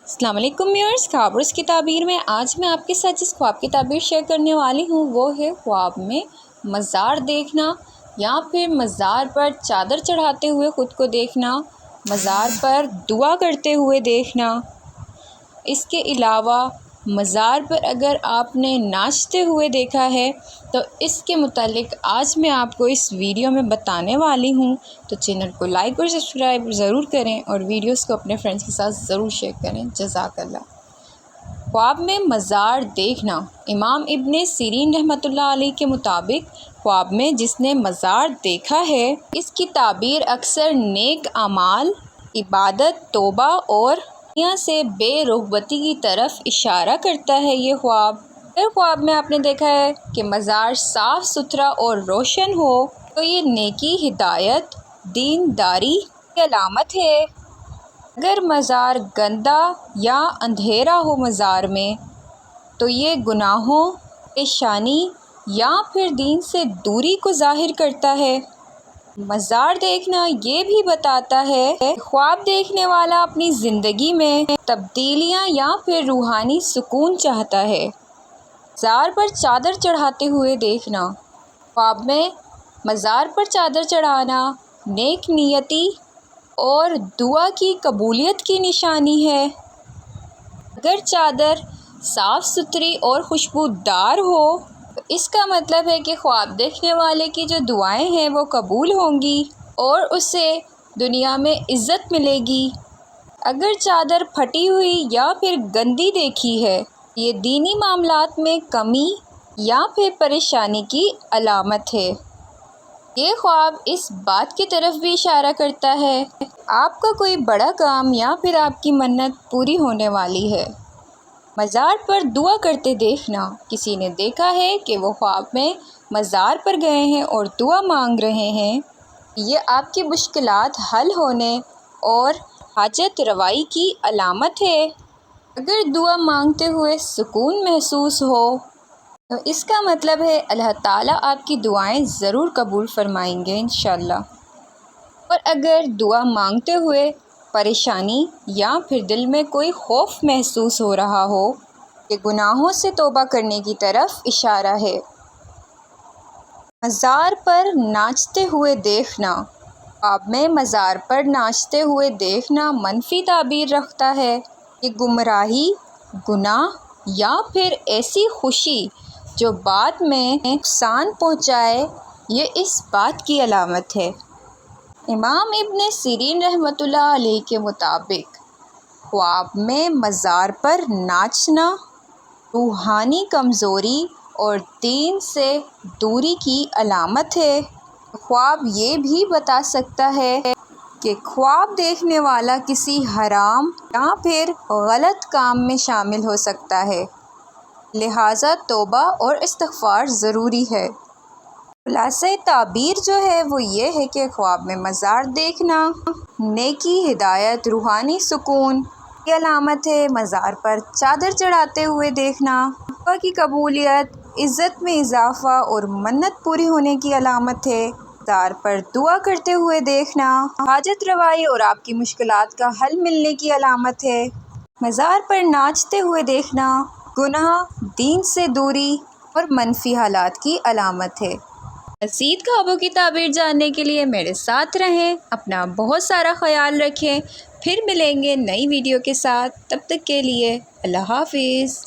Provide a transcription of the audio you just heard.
السلام علیکم ویورز، خواب اور اس کی تعبیر میں آج میں آپ کے ساتھ جس خواب کی تعبیر شیئر کرنے والی ہوں وہ ہے خواب میں مزار دیکھنا یا پھر مزار پر چادر چڑھاتے ہوئے خود کو دیکھنا، مزار پر دعا کرتے ہوئے دیکھنا۔ اس کے علاوہ مزار پر اگر آپ نے ناچتے ہوئے دیکھا ہے تو اس کے متعلق آج میں آپ کو اس ویڈیو میں بتانے والی ہوں، تو چینل کو لائک اور سبسکرائب ضرور کریں اور ویڈیوز کو اپنے فرینڈز کے ساتھ ضرور شیئر کریں۔ جزاک اللہ۔ خواب میں مزار دیکھنا، امام ابن سیرین رحمۃ اللہ علیہ کے مطابق خواب میں جس نے مزار دیکھا ہے اس کی تعبیر اکثر نیک اعمال، عبادت، توبہ اور دنیا سے بے رغبتی کی طرف اشارہ کرتا ہے۔ یہ خواب اگر خواب میں آپ نے دیکھا ہے کہ مزار صاف ستھرا اور روشن ہو تو یہ نیکی، ہدایت، دینداری کی علامت ہے۔ اگر مزار گندا یا اندھیرا ہو مزار میں تو یہ گناہوں، پریشانی یا پھر دین سے دوری کو ظاہر کرتا ہے۔ مزار دیکھنا یہ بھی بتاتا ہے کہ خواب دیکھنے والا اپنی زندگی میں تبدیلیاں یا پھر روحانی سکون چاہتا ہے۔ مزار پر چادر چڑھاتے ہوئے دیکھنا، خواب میں مزار پر چادر چڑھانا نیک نیتی اور دعا کی قبولیت کی نشانی ہے۔ اگر چادر صاف ستھری اور خوشبودار ہو تو اس کا مطلب ہے کہ خواب دیکھنے والے کی جو دعائیں ہیں وہ قبول ہوں گی اور اسے دنیا میں عزت ملے گی۔ اگر چادر پھٹی ہوئی یا پھر گندی دیکھی ہے یہ دینی معاملات میں کمی یا پھر پریشانی کی علامت ہے۔ یہ خواب اس بات کی طرف بھی اشارہ کرتا ہے آپ کا کوئی بڑا کام یا پھر آپ کی منت پوری ہونے والی ہے۔ مزار پر دعا کرتے دیکھنا، کسی نے دیکھا ہے کہ وہ خواب میں مزار پر گئے ہیں اور دعا مانگ رہے ہیں، یہ آپ کی مشکلات حل ہونے اور حاجت روائی کی علامت ہے۔ اگر دعا مانگتے ہوئے سکون محسوس ہو تو اس کا مطلب ہے اللہ تعالیٰ آپ کی دعائیں ضرور قبول فرمائیں گے انشاءاللہ۔ اور اگر دعا مانگتے ہوئے پریشانی یا پھر دل میں کوئی خوف محسوس ہو رہا ہو یہ گناہوں سے توبہ کرنے کی طرف اشارہ ہے۔ مزار پر ناچتے ہوئے دیکھنا، خواب میں مزار پر ناچتے ہوئے دیکھنا منفی تعبیر رکھتا ہے۔ یہ گمراہی، گناہ یا پھر ایسی خوشی جو بعد میں نقصان پہنچائے یہ اس بات کی علامت ہے۔ امام ابن سیرین رحمۃ اللہ علیہ کے مطابق خواب میں مزار پر ناچنا روحانی کمزوری اور دین سے دوری کی علامت ہے۔ خواب یہ بھی بتا سکتا ہے کہ خواب دیکھنے والا کسی حرام یا پھر غلط کام میں شامل ہو سکتا ہے، لہٰذا توبہ اور استغفار ضروری ہے۔ خلاصہ تعبیر جو ہے وہ یہ ہے کہ خواب میں مزار دیکھنا نیکی، ہدایت، روحانی سکون کی علامت ہے۔ مزار پر چادر چڑھاتے ہوئے دیکھنا دعا کی قبولیت، عزت میں اضافہ اور منت پوری ہونے کی علامت ہے۔ مزار پر دعا کرتے ہوئے دیکھنا حاجت روائی اور آپ کی مشکلات کا حل ملنے کی علامت ہے۔ مزار پر ناچتے ہوئے دیکھنا گناہ، دین سے دوری اور منفی حالات کی علامت ہے۔ مزید خوابوں کی تعبیر جاننے کے لیے میرے ساتھ رہیں، اپنا بہت سارا خیال رکھیں، پھر ملیں گے نئی ویڈیو کے ساتھ، تب تک کے لیے اللہ حافظ۔